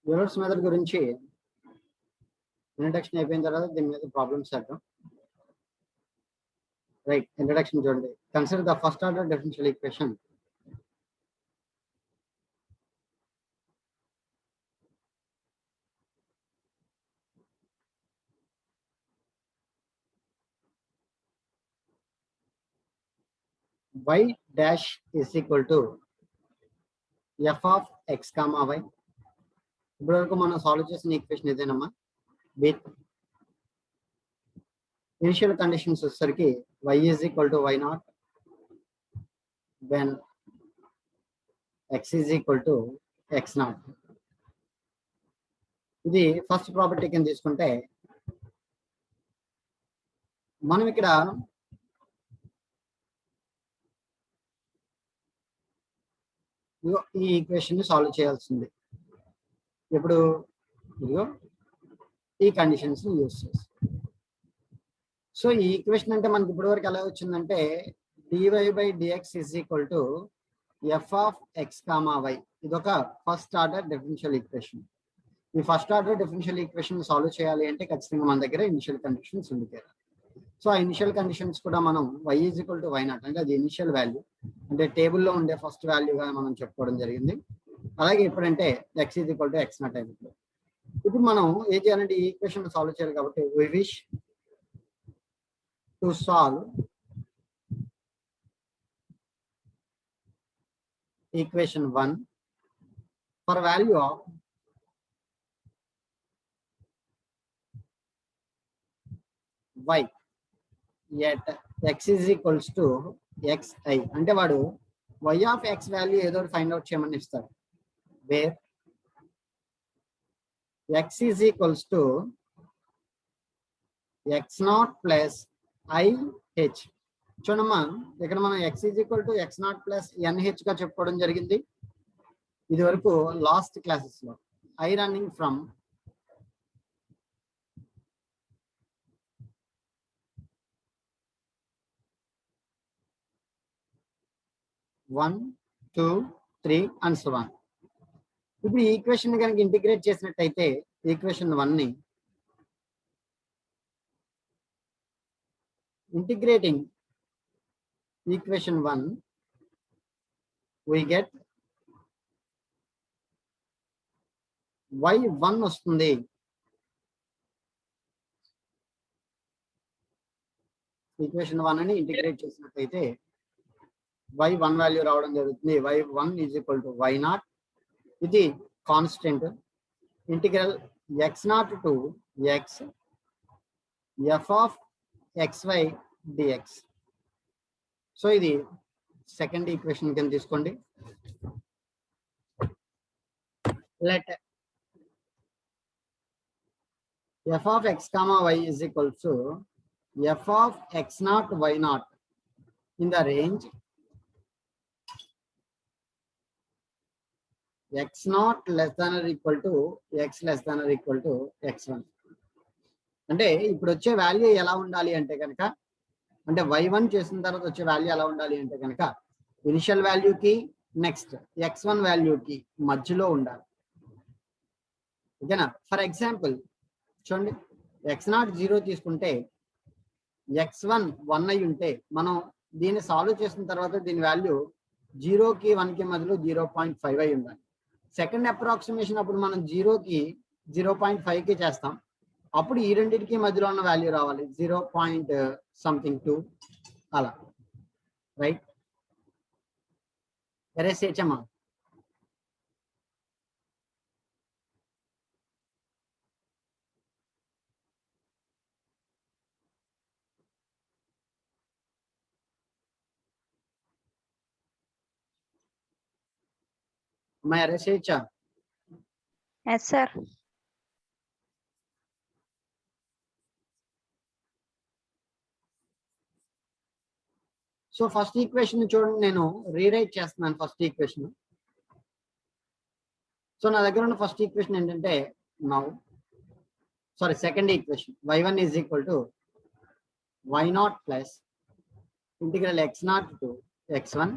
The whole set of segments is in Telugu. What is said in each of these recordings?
యూలర్స్ మెథడ్ గురించి ఇంట్రడక్షన్ అయిపోయిన తర్వాత దీని మీద ప్రాబ్లమ్స్ చేద్దాం. రైట్, ఇంట్రడక్షన్ చూడండి. Consider the first order differential equation y dash is equal to f of x comma y. ఇప్పటి వరకు మనం సాల్వ్ చేసిన ఈక్వేషన్ ఇదేనమ్మా. విత్ ఇనిషియల్ కండిషన్స్ వచ్చేసరికి y is equal to y naught when x is equal to x naught. ఇది ఫస్ట్ ప్రాపర్టీ కింద తీసుకుంటే మనం ఇక్కడ ఈ ఈక్వేషన్ ని సాల్వ్ చేయాల్సింది. ఇప్పుడు ఇదిగో ఈ కండిషన్స్ యూజ్ చేసి, సో ఈ ఈక్వేషన్ అంటే మనకి ఇప్పటి వరకు ఎలా వచ్చిందంటే dy/dx is equal to f of x comma y. ఇదొక ఫస్ట్ ఆర్డర్ డిఫరెన్షియల్ ఈక్వేషన్. ఈ first order differential equation solve చేయాలి అంటే ఖచ్చితంగా మన దగ్గర ఇనిషియల్ కండిషన్స్ ఉండిపోయాయి. సో ఆ ఇనిషియల్ కండిషన్స్ కూడా మనం y is equal to y naught అంటే అది ఇనిషియల్ వాల్యూ, అంటే టేబుల్లో ఉండే ఫస్ట్ వాల్యూగా మనం చెప్పుకోవడం జరిగింది. అలాగే ఎప్పుడంటే x is equal to x naught అయినప్పుడు. ఇప్పుడు మనం ఏం చేయాలంటే ఈ ఈక్వేషన్ సాల్వ్ చేయాలి కాబట్టి we wish to solve equation 1 for value of y at x is equals to xi. అంటే వాడు y of x వాల్యూ ఏదో ఫైండ్ అవుట్ చేయమని ఇస్తాడు. Where x is equals to x naught plus i h. చూడమ్మా, ఇక్కడ మనం x is equal to x naught plus nh గా చెప్పుకోవడం జరిగింది ఇది వరకు లాస్ట్ క్లాసెస్ లో. i running from 1 2 3 and so on. ఇప్పుడు ఈ ఈక్వేషన్ కనుక ఇంటిగ్రేట్ చేసినట్టయితే ఈక్వేషన్ 1 ని integrating equation 1 we get y1 వస్తుంది. ఈక్వేషన్ 1 ని ఇంటిగ్రేట్ చేసినట్టయితే y1 వాల్యూ రావడం జరుగుతుంది. y1 is equal to y naught. ఇది constant. Integral x naught to x f of xy dx. So ఇది సెకండ్ ఈక్వేషన్ కింద తీసుకోండి. Let f of x comma y is equal to f of x naught y naught in the range x naught less than or equal to x less than or equal to x1. అంటే ఇప్పుడు వచ్చే వాల్యూ ఎలా ఉండాలి అంటే కనుక, అంటే y1 చేసిన తర్వాత వచ్చే వాల్యూ ఎలా ఉండాలి అంటే కనుక ఇనిషియల్ వాల్యూకి నెక్స్ట్ x1 వాల్యూకి మధ్యలో ఉండాలి. ఓకేనా? ఫర్ ఎగ్జాంపుల్ చూడండి, x0 0 తీసుకుంటే x1 1 అయి ఉంటే మనం దీన్ని సాల్వ్ చేసిన తర్వాత దీని వాల్యూ 0కి 1కి మధ్యలో 0.5 అయి ఉండాలి. సెకండ్ అప్రాక్సిమేషన్ అప్పుడు మనం 0కి 0.5కి చేస్తాం, అప్పుడు ఈ రెండింటికి మధ్యలో ఉన్న వాల్యూ రావాలి 0.2 అలా. రైట్, ఎరేస్ చేయచ్చమ్మా. అమ్మా ఎరేస్ చేయచ్చా? Yes, sir. So first equation చూడండి, నేను రీరైట్ చేస్తున్నాను ఫస్ట్ ఈక్వేషన్. సో నా దగ్గర ఉన్న ఫస్ట్ ఈక్వేషన్ ఏంటంటే second equation y1 is equal to y naught plus integral x naught to x1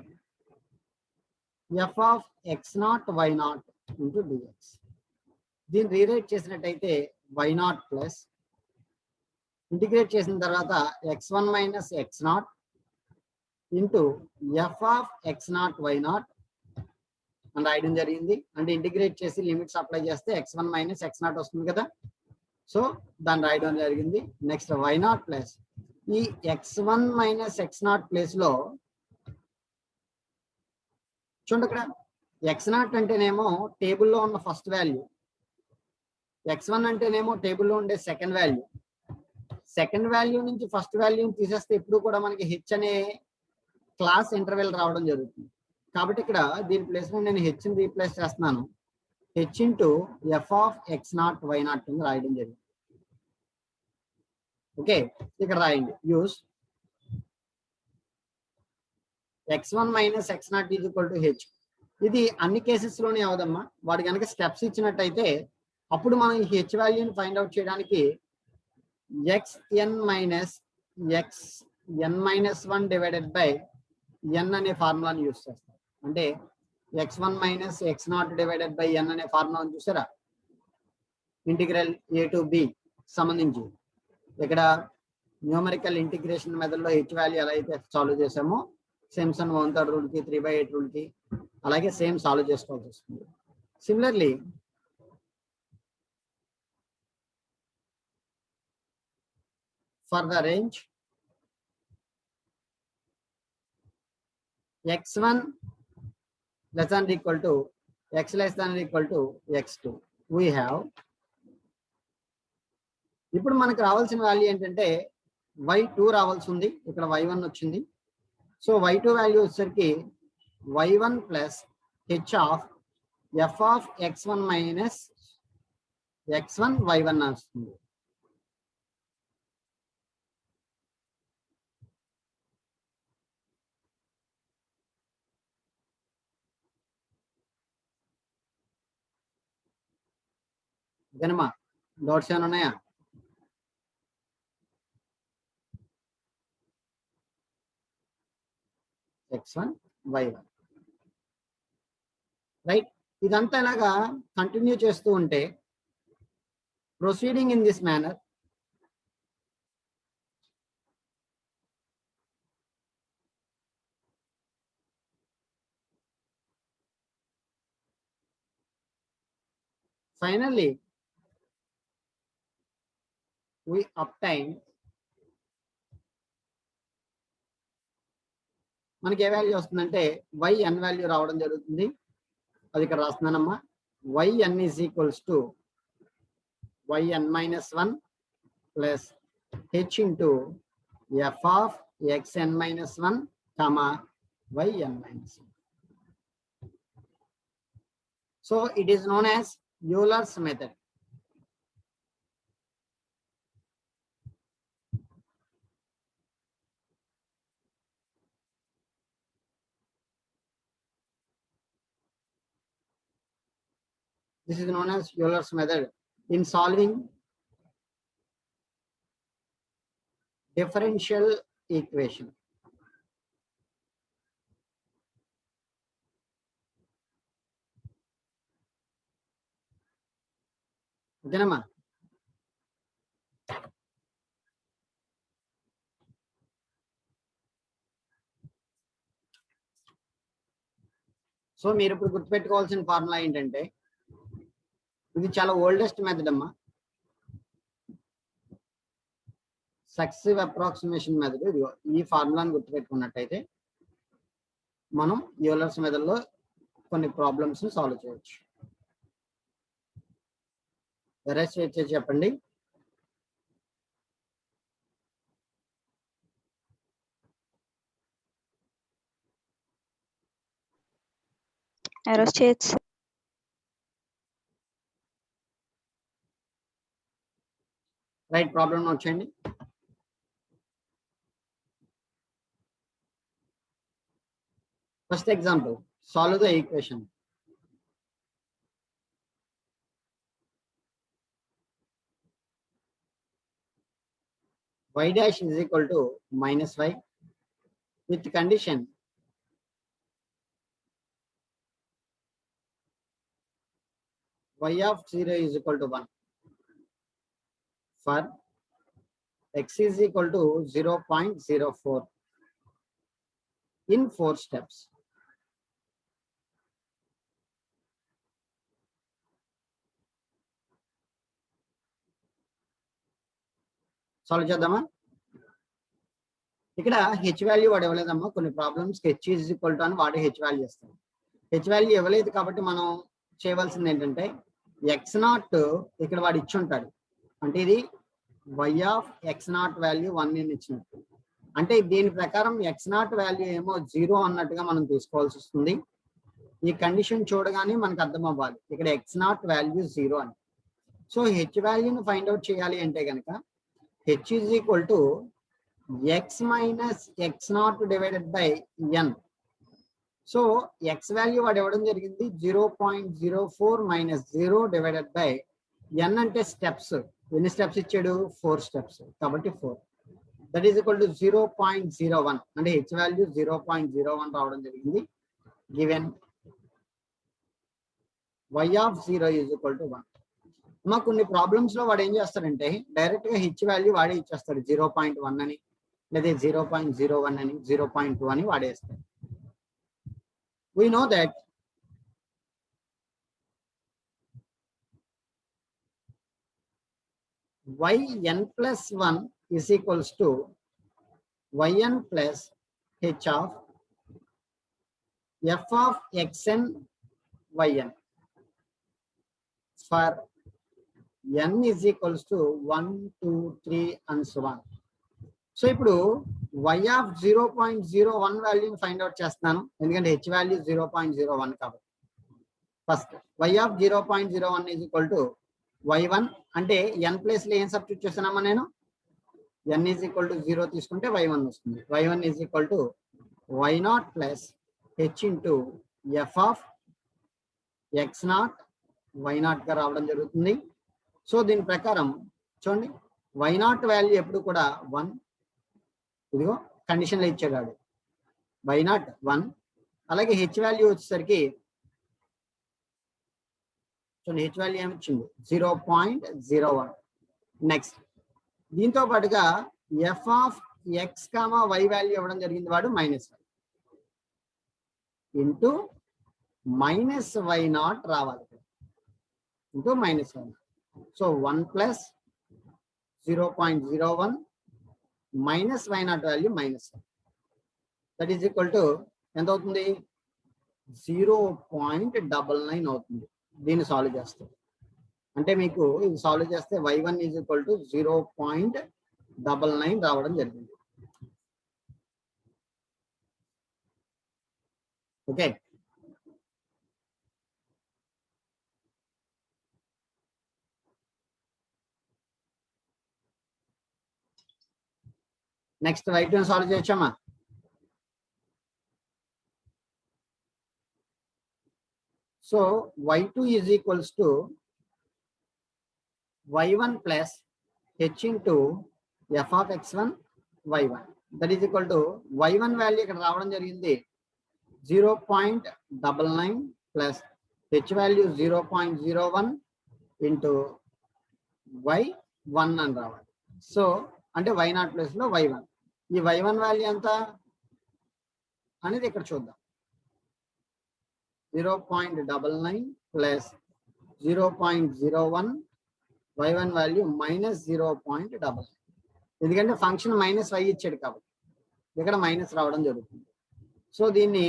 f of x naught y naught into dx. దీన్ని రీరైట్ చేసినట్టయితే y0 ప్లస్ ఇంటిగ్రేట్ చేసిన తర్వాత x1 minus x0 into f of x0 y0 అని రాయడం జరిగింది. అంటే ఇంటిగ్రేట్ చేసి లిమిట్స్ అప్లై చేస్తే x1 మైనస్ x0 వస్తుంది కదా, సో దాన్ని రాయడం జరిగింది. నెక్స్ట్ y0 ప్లస్ ఈ x1 మైనస్ x0 ప్లేస్ లో చూడండి, ఇక్కడ x0 అంటేనేమో టేబుల్లో ఉన్న ఫస్ట్ వాల్యూ, x1 అంటేనేమో టేబుల్లో ఉండే సెకండ్ వాల్యూ. సెకండ్ వాల్యూ నుంచి ఫస్ట్ వాల్యూని తీసేస్తే ఎప్పుడు కూడా మనకి హెచ్ అనే క్లాస్ ఇంటర్వెల్ రావడం జరుగుతుంది. కాబట్టి ఇక్కడ దీని ప్లేస్ లో నేను హెచ్ని రీప్లేస్ చేస్తున్నాను. H into F of x0 y0 కింద రాయడం జరిగింది. ఓకే, ఇక్కడ రాయండి. Use x1 minus x0 is equal to H. ఇది అన్ని కేసెస్ లోనే అవదమ్మా. వాడు కనుక స్టెప్స్ ఇచ్చినట్టయితే అప్పుడు మనం ఈ హెచ్ వాల్యూని ఫైండ్ అవుట్ చేయడానికి xn minus xn-1 divided by n అనే ఫార్ములాని యూస్ చేస్తాం. అంటే x1 minus x0 divided by n అనే ఫార్ములాని చూసారా, ఇంటిగ్రల్ a టు b సంబంధించి. ఇక్కడ న్యూమరికల్ ఇంటిగ్రేషన్ మెథడ్లో హెచ్ వాల్యూ ఎలా అయితే సాల్వ్ చేసామో సింప్సన్ 1/3 రూల్కి 3/8 రూల్కి అలాగే సేమ్ సాల్వ్ చేసుకోవాల్సి వస్తుంది. Similarly for the range x1 less than or equal to x less than or equal to x2 we have, ఇప్పుడు మనకు రావాల్సిన వాల్యూ ఏంటంటే y2 రావాల్సి ఉంది. ఇక్కడ y1 వచ్చింది. సో y2 వాల్యూ వచ్చేసరికి y1 plus h of f of x1 minus x1 y1 వస్తుంది. ఓకేనమ్మా, డౌట్స్ ఏమైనా ఉన్నాయా? x1 y1 right. ఇదంతా ఇలాగా కంటిన్యూ చేస్తూ ఉంటే proceeding in this manner finally we obtain మనకి ఏ వాల్యూ వస్తుందంటే yn వాల్యూ రావడం జరుగుతుంది. అది ఇక్కడ రాస్తున్నానమ్మా. yn is equals to yn-1 plus h into f of xn-1 comma yn-1. So it is known as Euler's method. This is known as Euler's method in solving differential equation. ఓకేనమ్మా. సో మీరు ఇప్పుడు గుర్తుపెట్టుకోవాల్సిన ఫార్ములా ఏంటంటే ఇది చాలా ఓల్డెస్ట్ మెథడ్ అమ్మా. Successive approximation method. ఇదిగో ఈ ఫార్ములాని గుర్తుపెట్టుకున్నట్టయితే మనం యూలర్స్ మెథడ్లో కొన్ని ప్రాబ్లమ్స్ సాల్వ్ చేయవచ్చు. రెస్ట్ చేసి చెప్పండి. Aerostats. రైట్, ప్రాబ్లం నోట్ చేయండి. First example, solve the equation. y dash is equal to minus y with condition y of 0 is equal to 1 for x is equal to 0.04 in 4 steps. Solve చేద్దామా? ఇక్కడ హెచ్ వాల్యూ వాడు ఇవ్వలేదమ్మా, కొన్ని problems H is equal to అని వాడే హెచ్ వాల్యూ ఇస్తాం. హెచ్ వాల్యూ ఇవ్వలేదు కాబట్టి మనం చేయవలసింది ఏంటంటే ఎక్స్ నాట్ ఇక్కడ వాడు ఇచ్చి ఉంటాడు, అంటే ఇది y of X not value 1 అని ఇచ్చినట్టు, అంటే దీని ప్రకారం ఎక్స్ నాట్ వాల్యూ ఏమో 0 అన్నట్టుగా మనం తీసుకోవాల్సి వస్తుంది. ఈ కండిషన్ చూడగానే మనకు అర్థం అవ్వాలి ఇక్కడ ఎక్స్ నాట్ వాల్యూ 0 అని. సో హెచ్ వాల్యూని ఫైండ్ అవుట్ చేయాలి అంటే కనుక H is equal to x minus x not divided by n. So x value వాడు ఇవ్వడం జరిగింది 0.04 మైనస్ 0 డివైడెడ్ బై ఎన్ అంటే స్టెప్స్. ఎన్ని స్టెప్స్ ఇచ్చాడు? 4 స్టెప్స్, కాబట్టి 4. దట్ ఈస్ ఈక్వల్ టు 0.01, అంటే హెచ్ వాల్యూ 0.01 రావడం జరిగింది. Given y of 0 is equal to 1. మా కొన్ని ప్రాబ్లమ్స్ లో వాడు ఏం చేస్తాడంటే డైరెక్ట్ గా హెచ్ వాల్యూ వాడే ఇచ్చేస్తాడు, 0.1 అని, లేదా 0.01 అని, 0.2 అని వాడేస్తాడు. We know that yn plus 1 is equals to yn plus h of f of xn yn for n is equals to 1, 2, 3 and so on. So ఇప్పుడు y ఆఫ్ 0.01 వాల్యూని ఫైండ్ అవుట్ చేస్తున్నాను, ఎందుకంటే h వాల్యూ 0.01 కాబట్టి. First y of 0.01 is equal to y1, అంటే n ప్లేస్ లో ఏం సబ్స్టిట్యూట్ చేస్తున్నామా, నేను n ఈజ్ ఈక్వల్ టు 0 తీసుకుంటే y1 వస్తుంది. y1 is equal to y0 plus h into f of x0 y0 గా రావడం జరుగుతుంది. సో దీని ప్రకారం చూడండి, y0 వాల్యూ ఎప్పుడు కూడా 1, ఇదిగో కండిషన్ లో ఇచ్చాడు y0 1. అలాగే హెచ్ వాల్యూ వచ్చేసరికి చూడండి, హెచ్ వాల్యూ ఏమిచ్చింది 0.01. నెక్స్ట్ దీంతో పాటుగా f of x comma y value ఇవ్వడం జరిగింది, వాడు -1 ఇంటూ -y0 రావాలి, into -y0. So 1 plus 0.01 minus y0 value -1. That is equal to ఎంత అవుతుంది? 0.99 అవుతుంది. దీన్ని సాల్వ్ చేస్తే, అంటే మీకు ఇది సాల్వ్ చేస్తే y1 ఈజ్ ఈక్వల్ టు 0.99 రావడం జరిగింది. ఓకే, నెక్స్ట్ y2 సాల్వ్ చేయొచ్చమ్మా. So y2 is equals to y1 plus h into f of x1 y1. That is equal to y1 value ఇక్కడ రావడం జరిగింది 0.99 plus h value 0.01 into y1 అని రావాలి. సో అంటే y0 ప్లస్ లో y1. ఈ y1 వాల్యూ ఎంత అనేది ఇక్కడ చూద్దాం. 0.99 ప్లస్ 0.01, y1 వాల్యూ -0.99, ఎందుకంటే ఫంక్షన్ -y ఇచ్చాడు కాబట్టి ఇక్కడ మైనస్ రావడం జరుగుతుంది. సో దీన్ని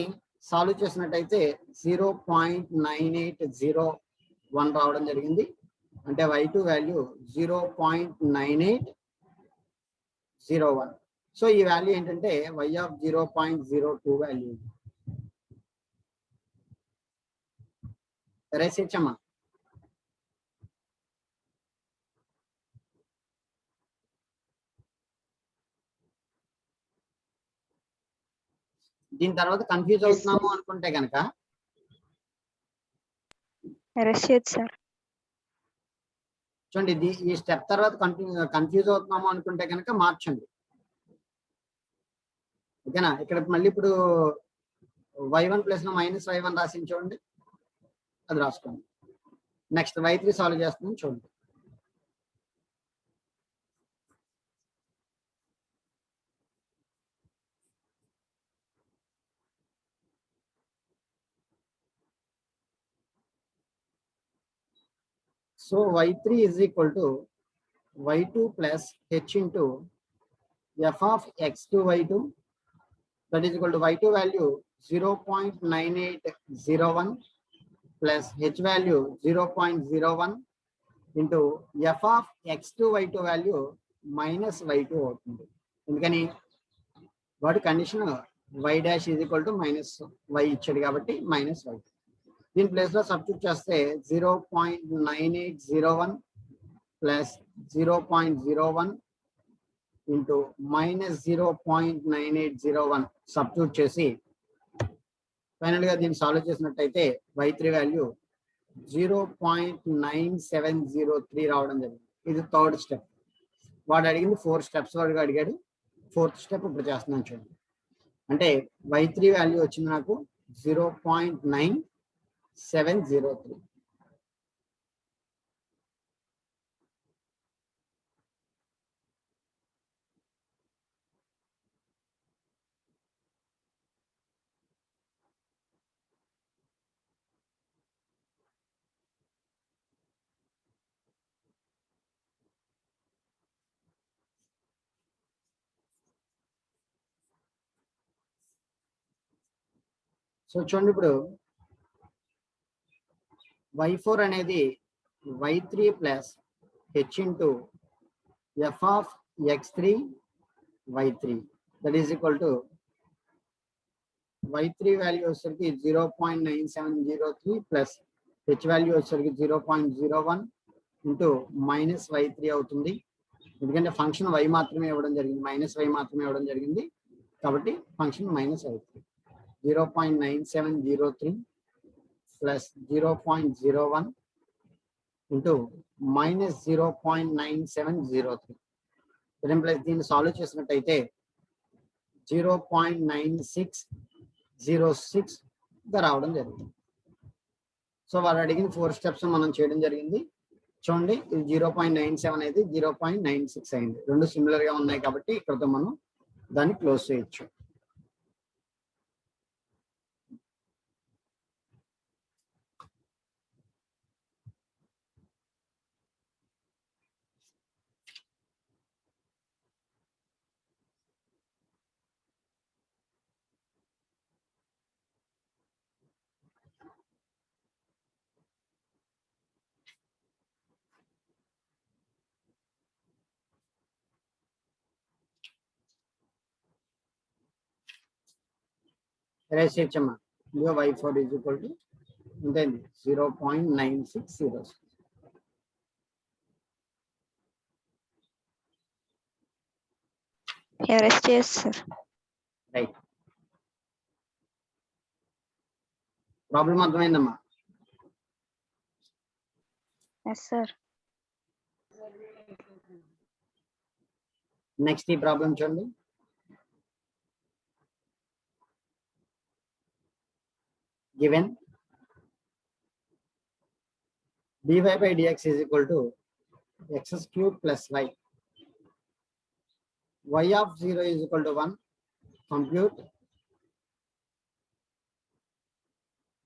సాల్వ్ చేసినట్టయితే 0.9801 రావడం జరిగింది, అంటే y2 వాల్యూ 0.9801. సో ఈ వాల్యూ ఏంటంటే y ఆఫ్ 0.02 వాల్యూ. రాసేయచ్చమ్మా. దీని తర్వాత కన్ఫ్యూజ్ అవుతున్నాము అనుకుంటే కనుక చూడండి, ఈ స్టెప్ తర్వాత కన్ఫ్యూజ్ అవుతున్నాము అనుకుంటే కనుక మార్చండి, ఓకేనా. ఇక్కడ మళ్ళీ ఇప్పుడు y1 ప్లస్ లో -y1 రాసి చూడండి, అది రాసుకోండి. నెక్స్ట్ y3 సాల్వ్ చేస్తున్నాం చూడండి. So y3 is equal to y2 plus h into f of x2 y2, that is equal to y2 value 0.9801 plus h value 0.01 into f of x2 y2 value minus y2 అవుతుంది. ఎందుకని వాటి condition y dash is equal to minus y ఇచ్చాడు కాబట్టి మైనస్ y. దీని ప్లేస్ లో సబ్స్టిట్యూట్ చేస్తే 0.9801 ప్లస్ 0.01 ఇంటూ మైనస్ 0.9801 సబ్స్టిట్యూట్ చేసి ఫైనల్ గా దీన్ని సాల్వ్ చేసినట్టయితే y3 వాల్యూ 0.9703 రావడం జరిగింది. ఇది థర్డ్ స్టెప్. వాడు అడిగింది 4 స్టెప్స్ వరకు అడిగాడు. 4th స్టెప్ ఇప్పుడు చేస్తున్నాను చూడండి. అంటే y3 వాల్యూ వచ్చింది నాకు 0.9703. సో చూడండి ఇప్పుడు y4 అనేది y3 plus h into f of x3 y3, that is equal to y3 value వచ్చేసరికి 0.9703 ప్లస్ h వాల్యూ వచ్చేసరికి 0.01 ఇంటూ మైనస్ y3 అవుతుంది. ఎందుకంటే ఫంక్షన్ y మాత్రమే ఇవ్వడం జరిగింది, మైనస్ y మాత్రమే ఇవ్వడం జరిగింది కాబట్టి function minus y3. 0.9703 plus 0.01 into minus 0.9703. Then plus దీన్ని సాల్వ్ చేసినట్టయితే 0.9606 గా రావడం జరిగింది. సో వాళ్ళు అడిగిన 4 స్టెప్స్ మనం చేయడం జరిగింది. చూడండి ఇది 0.97 అయితే 0.96 అయింది. రెండు సిమిలర్ గా ఉన్నాయి కాబట్టి ఇక్కడతో మనం దాన్ని క్లోజ్ చేయొచ్చు. రేషియచ్చమ్మా y4 is equal to ఎంతైంది 0.9606. Erase చేసి సార్. రైట్. ప్రాబ్లం అర్థమైందమ్మా? Yes sir. నెక్స్ట్ ఈ ప్రాబ్లం చూడండి. given dy by dx is equal to x cube plus y. Y of 0 is equal to 1. Compute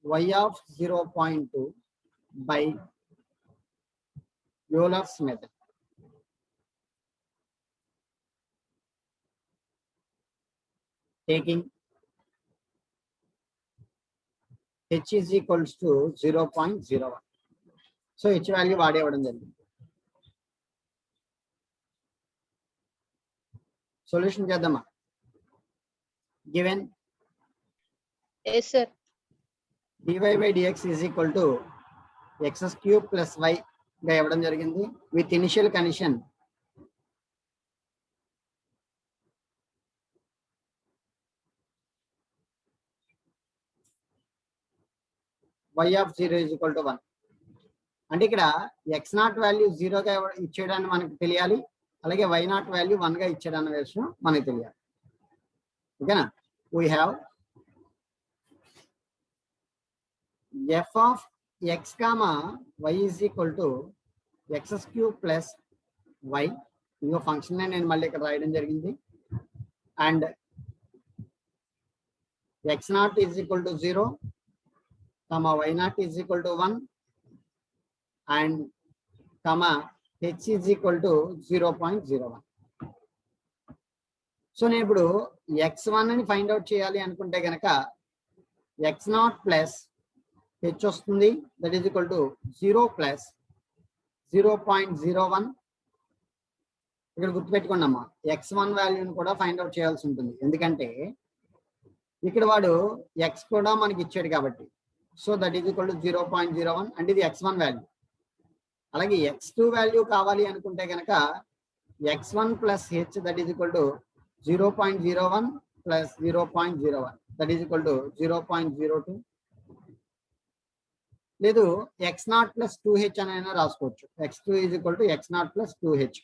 y of 0.2 by Euler's method. Taking h is equals to 0.01. So h value వాడే ఇవ్వడం జరిగింది. సొల్యూషన్ చేద్దామా? given yes sir dy by dx is equal to x cube plus y గా ఇవ్వడం జరిగింది with initial condition y of 0 is equal to 1. అంటే ఇక్కడ x0 వాల్యూ 0 గా ఇచ్చేయడాన్ని మనకు తెలియాలి, అలాగే y0 వాల్యూ 1 గా ఇచ్చేయడాన్న విషయం మనకు తెలియాలి. ఓకేనా? we have f of x comma y is equal to x cube plus y. ఇంకో ఫంక్షన్ నేను మళ్ళీ ఇక్కడ రాయడం జరిగింది. And x naught is equal to 0, comma y naught is equal to 1, and comma h is equal to 0.01. So నేను ఇప్పుడు x1 అని ఫైండ్ అవుట్ చేయాలి అనుకుంటే కనుక x0 ప్లస్ h వస్తుంది, that is equal to 0 plus 0.01. ఇక్కడ గుర్తుపెట్టుకోండి అమ్మా, x1 వాల్యూని కూడా ఫైండ్ అవుట్ చేయాల్సి ఉంటుంది, ఎందుకంటే ఇక్కడ వాడు x కూడా మనకి ఇచ్చాడు కాబట్టి. So that is equal to 0.01 అంటే ఇది x1 వాల్యూ. అలాగే x2 వాల్యూ కావాలి అనుకుంటే కనుక x1 plus h that is equal to 0.01 plus 0.01 that is equal to 0.02. లేదు x0 ప్లస్ 2h అని అయినా రాసుకోవచ్చు. x2 is equal to x0 plus 2h.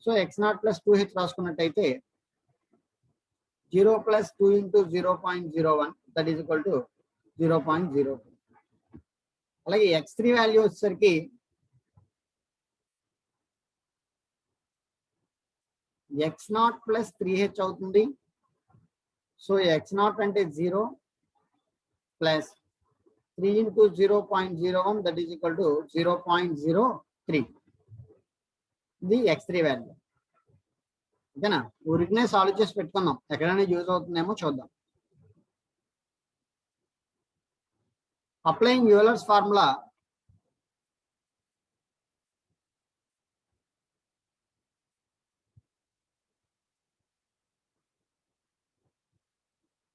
So x0 plus 2h రాసుకున్నట్టయితే 0 plus 2 into 0.01 that is equal to 0.02. అలాగే x3 వాల్యూ వచ్చేసరికి x0 ప్లస్ 3h అవుతుంది. సో x0 అంటే 0 plus 3 into 0.01 that is equal to 0.03. ఇది x3 వాల్యూ. ఓకేనా, ఊరికనే సాల్వ్ చేసి పెట్టుకున్నాం, ఎక్కడైనా యూజ్ అవుతుందేమో చూద్దాం. అప్లయింగ్ యూలర్స్ ఫార్ములా,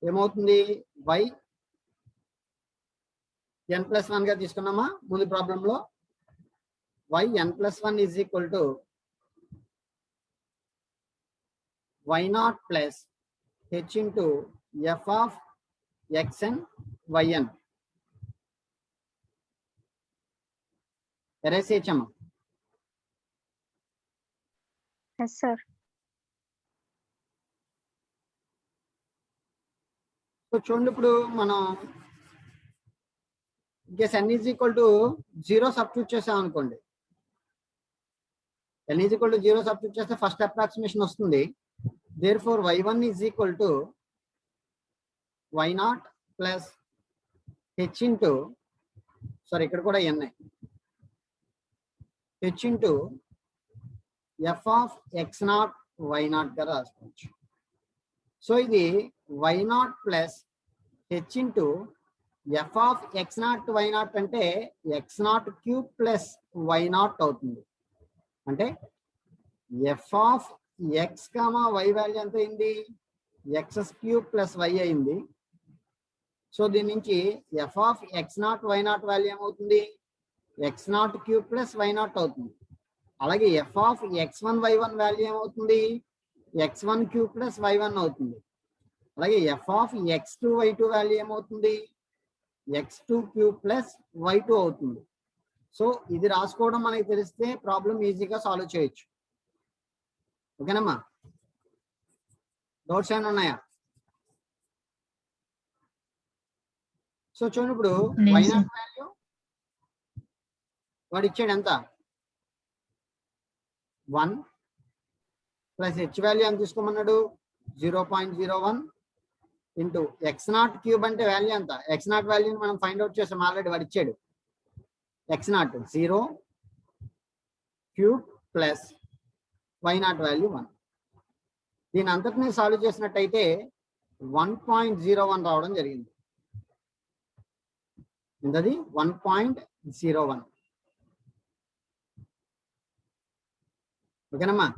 ఏమవుతుంది, y n+1 గా తీసుకున్నామా ముందు ప్రాబ్లంలో. y n+1 is equal to y0 plus h into f of xn yn. Erase చేయచ్చమ్మా. Yes, sir. సో చూడండి, ఇప్పుడు మనం in case n is equal to 0 substitute చేసాం అనుకోండి. n is equal to 0 substitute చేస్తే ఫస్ట్ అప్రాక్సిమేషన్ వస్తుంది. Therefore y1 is equal to y0 plus h into, sorry ఇక్కడ కూడా n, h into f of x0 y0 గా రాసుకోవచ్చు. సో ఇది y0 plus h into f of x0 y0 అంటే x0 క్యూబ్ ప్లస్ y0 అవుతుంది. అంటే f of x comma y value ఎంత అయింది, x క్యూబ్ ప్లస్ y అయింది. సో దీని నుంచి f of x0 y0 value ఏమవుతుంది, x0 క్యూబ్ ప్లస్ y0 అవుతుంది. అలాగే f of x1 y1 value ఏమవుతుంది, x1 క్యూబ్ ప్లస్ y1 అవుతుంది. అలాగే f of x2 y2 value ఏమవుతుంది, x2 క్యూబ్ ప్లస్ y2 అవుతుంది. సో ఇది రాసుకోవడం మనకి తెలిస్తే ప్రాబ్లం ఈజీగా సాల్వ్ చేయొచ్చు. ఓకేనమ్మా, డౌట్స్ ఏమైనా ఉన్నాయా? సో చూడండి, ఇప్పుడు y0 వాల్యూ వాడు ఇచ్చాడు ఎంత, 1 ప్లస్ h వాల్యూ ఎంత తీసుకోమన్నాడు, 0.01 ఇంటూ x0 క్యూబ్ అంటే వాల్యూ ఎంత, x0 వాల్యూని మనం ఫైండ్ అవుట్ చేసాం ఆల్రెడీ, వాడు ఇచ్చాడు x0 0 cube plus y0 value 1. దీని అంతటినీ సాల్వ్ చేసినట్టయితే 1.01 రావడం జరిగింది. ఇంతది 1.01. ఓకేనమ్మా,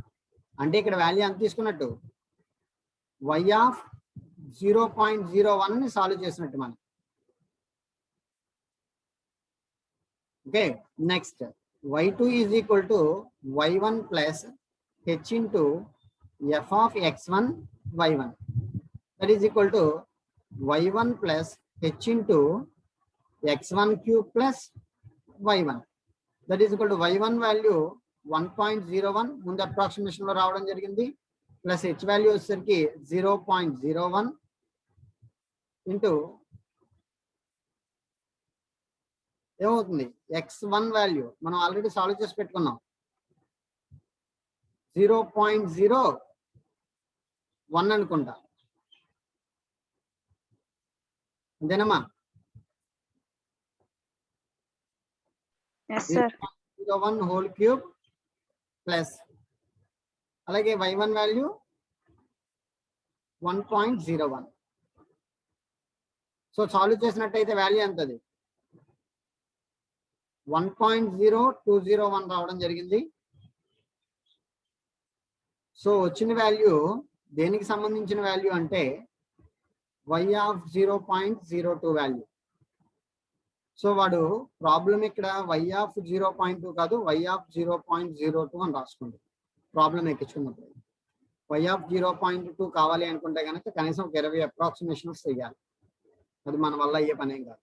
అంటే ఇక్కడ వాల్యూ ఎంత తీసుకున్నట్టు, y ఆఫ్ 0.01 ని సాల్వ్ చేసినట్టు మనం. Okay, next y2 is equal to y1 plus h into f of x1 y1 that is equal to y1 plus h into x1 cube plus y1 that is equal to y1 value 1.01 ముందు అప్రాక్సిమేషన్ లో రావడం జరిగింది, ప్లస్ h వాల్యూ వచ్చేసరికి 0.01 ఇంటూ ఏమవుతుంది x1 వాల్యూ మనం ఆల్రెడీ సాల్వ్ చేసి పెట్టుకున్నాం 0.01 అనుకుంటా, అంతేనమ్మా? Yes, sir. 0.01 whole cube plus అలాగే y1 వాల్యూ 1.01. సో సాల్వ్ చేసినట్టయితే వాల్యూ ఎంతది 1.0201 రావడం జరిగింది. సో వచ్చిన వాల్యూ దేనికి సంబంధించిన వాల్యూ అంటే y ఆఫ్ 0.02 వాల్యూ. సో వాడు ప్రాబ్లం ఇక్కడ y ఆఫ్ 0.2 కాదు y ఆఫ్ 0.02 అని రాసుకోండి ప్రాబ్లం ఎక్కించుకున్నప్పుడు. y ఆఫ్ 0.2 కావాలి అనుకుంటే కనుక కనీసం 20 అప్రాక్సిమేషన్స్ చేయాలి, అది మన వల్ల అయ్యే పనేం కాదు.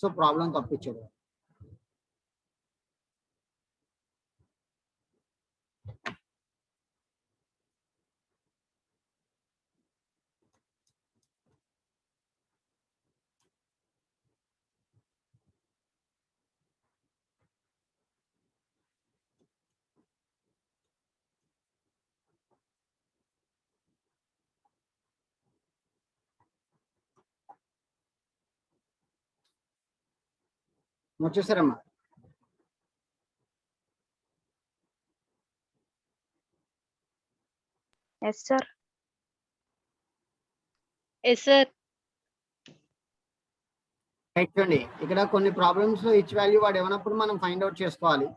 సో ప్రాబ్లం తప్పించాడు. వచ్చేసారమ్మా? Yes, sir. Yes, sir. Right చూడండి, ఇక్కడ కొన్ని ప్రాబ్లమ్స్ లో హెచ్ వాల్యూ వాడు ఏమన్నప్పుడు మనం ఫైండ్ అవుట్ చేసుకోవాలి,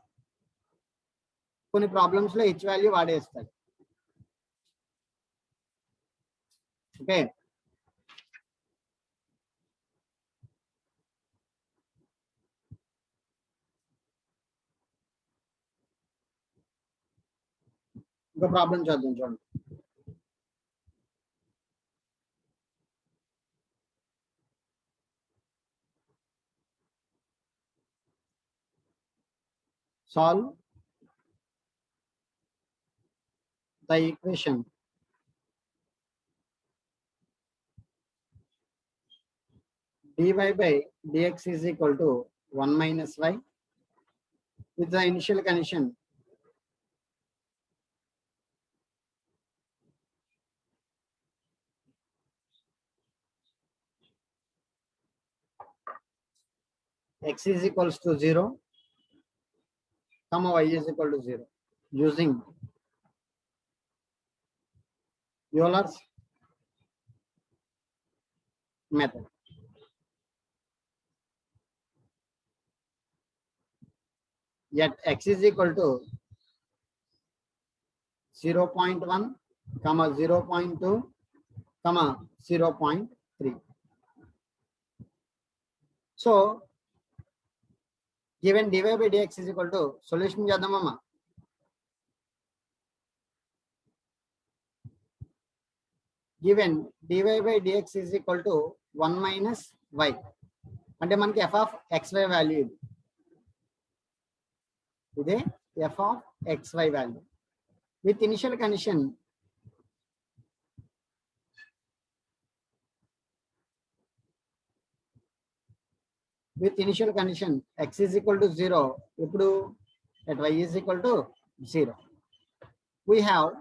కొన్ని ప్రాబ్లమ్స్ లో హెచ్ వాల్యూ వాడేస్తాడు. ఓకే, ఇంకో ప్రాబ్లం చూద్దాం చూడండి. Solve the equation dy by dx is equal to 1 minus y with the initial condition x is equals to 0, comma y is equal to 0 using Euler's method. Yet x is equal to 0.1, comma 0.2, comma 0.3. So given dy by dx is equal to solution చేద్దామమ్మా. Given dy by dx is equal to 1 minus y అంటే మనకి f of xy వాల్యూ ఇది, ఇదే f of xy value with initial condition x is equal to 0 ఇప్పుడు at y is equal to 0 we have.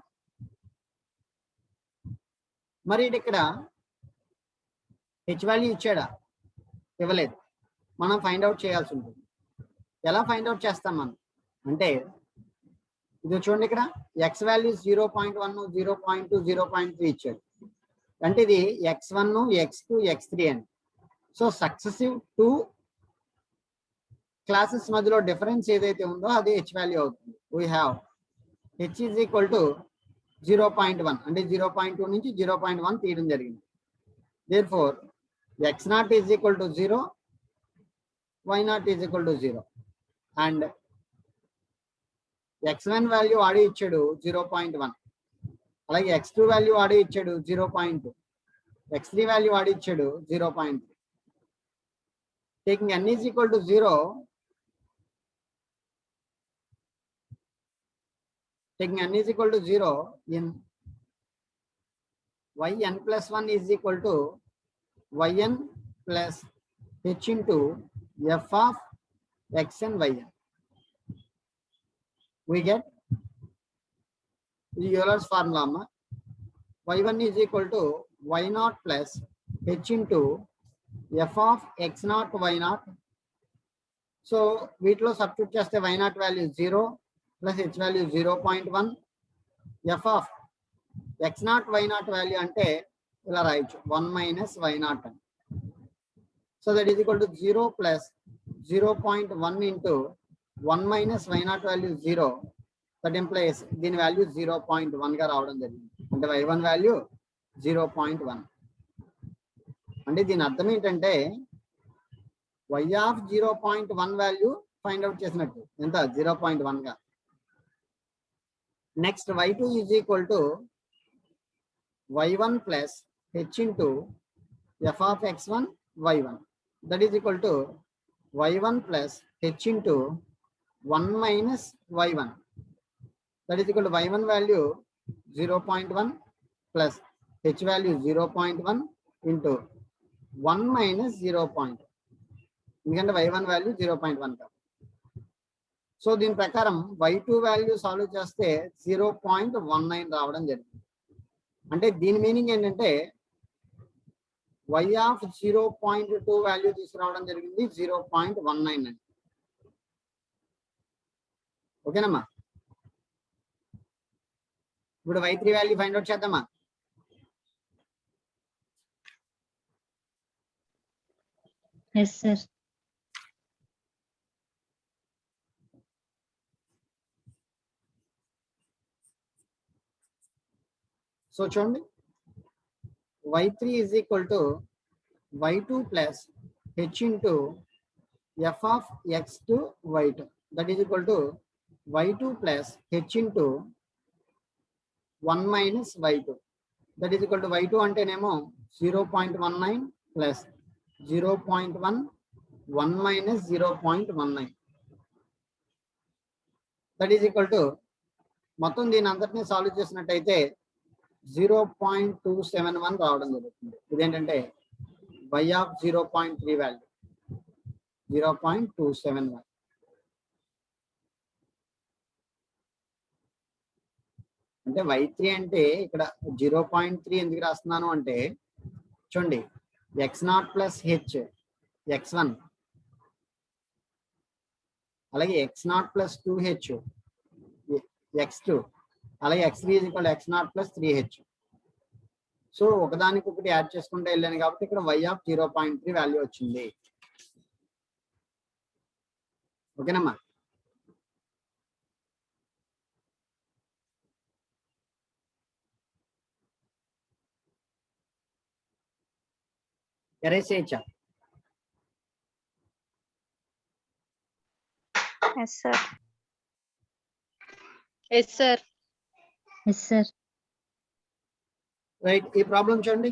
మరి ఇక్కడ h వాల్యూ ఇచ్చాడా? ఇవ్వలేదు. మనం ఫైండ్ అవుట్ చేయాల్సి ఉంటుంది. ఎలా ఫైండ్ అవుట్ చేస్తాం మనం అంటే ఇది చూడండి, ఇక్కడ x వాల్యూ 0.1, 0.2, 0.3 ఇచ్చాడు అంటే ఇది x1, x2, x3 అని. సో సక్సెసివ్ 2 క్లాసెస్ మధ్యలో డిఫరెన్స్ ఏదైతే ఉందో అది h వాల్యూ అవుతుంది. We have h is equal to 0.1 అంటే 0.2 నుంచి 0.1 తీయడం జరిగింది. Therefore x0 is equal to 0, y0 is equal to 0 and x1 value ఆడే ఇచ్చాడు 0.1, అలాగే x2 వాల్యూ ఆడే ఇచ్చాడు 0.2, x3 వాల్యూ ఆడే ఇచ్చాడు 0.3. taking n is equal to 0, taking n is equal to 0 in yn plus 1 is equal to yn plus h into f of x and yn. We get the Euler's formula. Y1 is equal to y naught plus h into f of x naught y naught. So వీటిలో సబ్స్టిట్యూట్ చేస్తే y naught value 0 plus h value 0.1. f of x naught y naught value అంటే ఇలా రాయొచ్చు 1 minus y naught. So that is equal to 0 plus 0.1 into 1 minus y naught value 0. That implies దీని వాల్యూ 0.1 గా రావడం జరిగింది. అంటే y1 వాల్యూ 0.1. అంటే దీని అర్థం ఏంటంటే y of 0.1 value find out చేసినట్టు. ఎంత? 0.1 గా. Next y2 is equal to y1 plus h into f of x1 y1. That is equal to y1 plus h into 1 minus y1. That is equal to y1 value 0.1 plus h value 0.1 into 1 minus 0. ఎందుకంటే y1 వాల్యూ 0.1 కాదు. సో దీని ప్రకారం y2 వాల్యూ సాల్వ్ చేస్తే 0.19 రావడం జరిగింది. అంటే దీని మీనింగ్ ఏంటంటే y of 0.2 వాల్యూ తీసుకురావడం జరిగింది 0.19 అని. ఓకేనమ్మా? ఇప్పుడు y3 వాల్యూ ఫైండ్ అవుట్ చేద్దామా? Yes, sir. సో చూడండి, y3 is equal to y2 plus h into f of x2 y2. That is equal to y2 plus h into 1 minus y2. That is equal to y2 అంటేనేమో 0.19 plus 0.1 1 minus 0.19. That is equal to మొత్తం దీని అంతటిని సాల్వ్ చేసినట్టయితే 0.271 రావడం జరుగుతుంది. ఇదేంటంటే y of 0.3 వాల్యూ 0.271. అంటే y3 అంటే ఇక్కడ 0.3 ఎందుకు రాస్తున్నాను అంటే చూడండి, x0 ప్లస్ h x1, అలాగే x0 ప్లస్ 2h x2, అలాగే x3 is equal to x0 plus 3h. So ఒకదానికొకటి యాడ్ చేసుకుంటే వెళ్ళాను కాబట్టి ఇక్కడ y of 0.3 వాల్యూ వచ్చింది. ఓకేనమ్మా? ఎరేస్ చేయొచ్చా? Yes, sir. Yes, sir. Yes, sir. Right, ఈ ప్రాబ్లం చూడండి.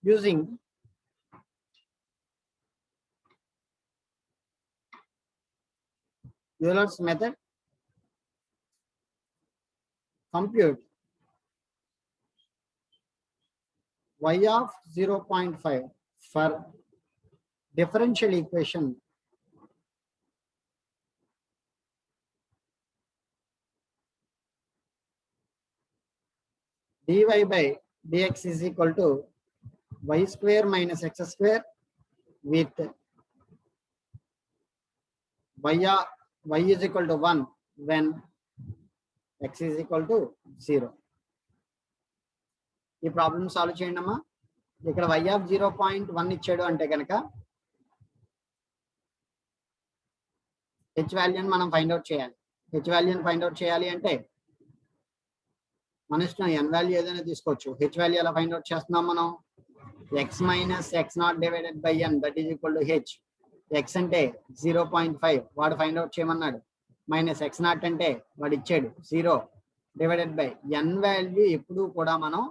Using Euler's method, compute y of 0.5 for differential equation dy by dx is equal to y square minus x square with y is equal to 1 when x is equal to 0. ఈ ప్రాబ్లమ్ సాల్వ్ చేయండి అమ్మా. ఇక్కడ y of 0.1 ఇచ్చాడు అంటే కనుక h వాల్యూని మనం ఫైండ్ అవుట్ చేయాలి. h వాల్యూని ఫైండ్ అవుట్ చేయాలి అంటే మన ఇష్టం, n వాల్యూ ఏదైనా తీసుకోవచ్చు. h వాల్యూ ఎలా ఫైండ్ అవుట్ చేస్తున్నాం మనం? x minus x0 divided by n that is equal to h. x అంటే 0.5 వాడు ఫైండ్ అవుట్ చేయమన్నాడు, మైనస్ x0 అంటే వాడు ఇచ్చాడు 0 డివైడెడ్ బై n వాల్యూ. ఎప్పుడు కూడా మనం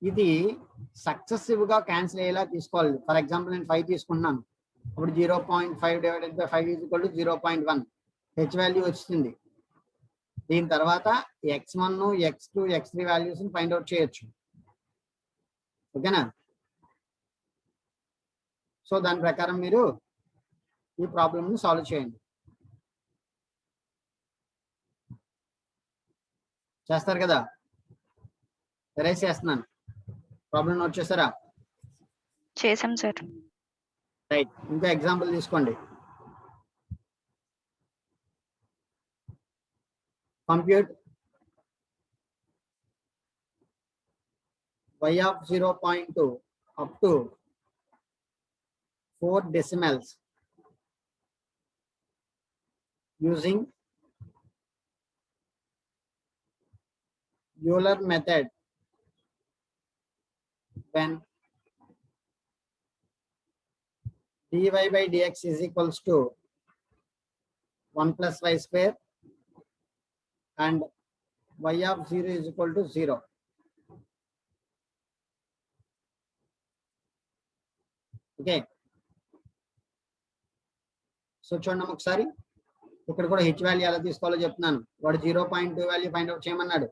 ఇది సక్సెసివ్ గా క్యాన్సిల్ అయ్యేలా తీసుకోవాలి. ఫర్ ఎగ్జాంపుల్ నేను 5 తీసుకుంటున్నాను, అప్పుడు 0.5 divided by 5 is equal to 0.1 h value వచ్చింది. దీని తర్వాత x1 x2 x3 values find out చేయొచ్చు. ఓకేనా? సో దాని ప్రకారం మీరు ఈ ప్రాబ్లమ్ని సాల్వ్ చేయండి. చేస్తారు కదా? ఎరేజ్ చేస్తున్నాను. ప్రాబ్లం నోట్ చేస్తారా? చేసాం సార్. రైట్. ఇంకో ఎగ్జాంపుల్ తీసుకోండి. Compute y of 0.2 up to 4 decimals using Euler method when dy by dx is equals to 1 plus y square and y of 0 is equal to 0. Okay. So చూడండి ఒకసారి, ఇక్కడ కూడా హెచ్ వాల్యూ ఎలా తీసుకోవాలో చెప్తున్నాను. వాడు 0.2 వాల్యూ ఫైండ్ అవుట్ చేయమన్నాడు.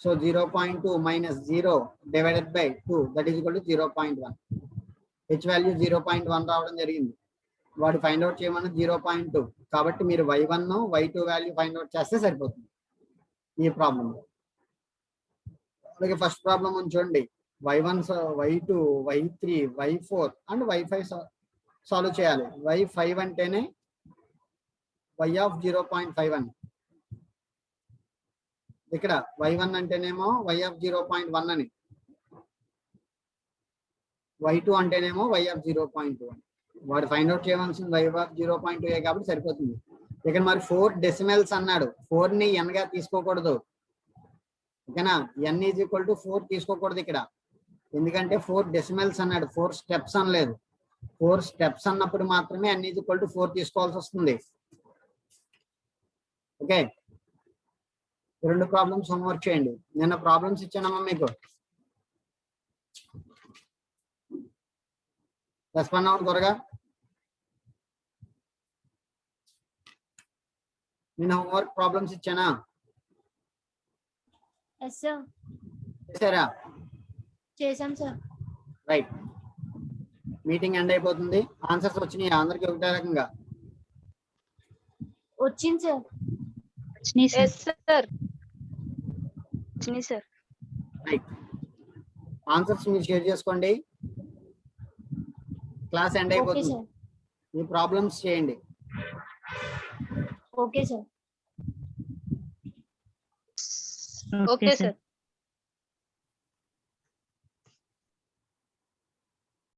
So 0.2 minus 0 divided by 2 that is equal to 0.1. H value 0.1 రావడం జరిగింది. వాడు ఫైండ్ అవుట్ చేయమన్నది 0.2. కాబట్టి మీరు y1 y2 value find out చేస్తే సరిపోతుంది ఈ ప్రాబ్లం. అలాగే ఫస్ట్ ప్రాబ్లం చూడండి. y1, y2, y3, y4 and y5 solve చేయాలి. y5 అంటేనే y of 0.51. ఇక్కడ y1 అంటేనేమో y of 0.1 అని, y2 అంటేనేమో y of 0.2 అని. వాడు ఫైండ్ అవుట్ చేయవలసింది y of 0.2 కాబట్టి సరిపోతుంది. ఇక్కడ మరి 4 డెసిమల్స్ అన్నాడు. 4ని n గా తీసుకోకూడదు. ఓకేనా? n ఈజ్ ఈక్వల్ టు 4 తీసుకోకూడదు ఇక్కడ. ఎందుకంటే 4 డెసిమల్స్ అన్నాడు, 4 స్టెప్స్ అనలేదు. 4 స్టెప్స్ అన్నప్పుడు మాత్రమే n ఈజ్ ఈక్వల్ టు 4 తీసుకోవాల్సి వస్తుంది. ఓకే. రెండు ప్రాబ్లమ్స్ హోంవర్క్ చేయండి. నిన్న ప్రాబ్లమ్స్ ఇచ్చానమ్మా మీకు. రెస్పాండ్ అవ్వండి త్వరగా. నిన్న హోంవర్క్ ప్రాబ్లమ్స్ ఇచ్చానా? Yes sir. చేశారా? చేసాం సార్. రైట్. మీటింగ్ ఎండ్ అయిపోతుంది. ఆన్సర్స్ వచ్చినాయి అందరికి ఒకటే రకంగా? వచ్చింది సార్. వచ్చినాయి సార్. Yes sir. వచ్చినాయి సార్. రైట్. ఆన్సర్స్ మీరు షేర్ చేసుకోండి. క్లాస్ ఎండ్ ఓకే అయిపోతుంది. సార్. మీ ప్రాబ్లమ్స్ చేయండి. Okay sir. Okay sir.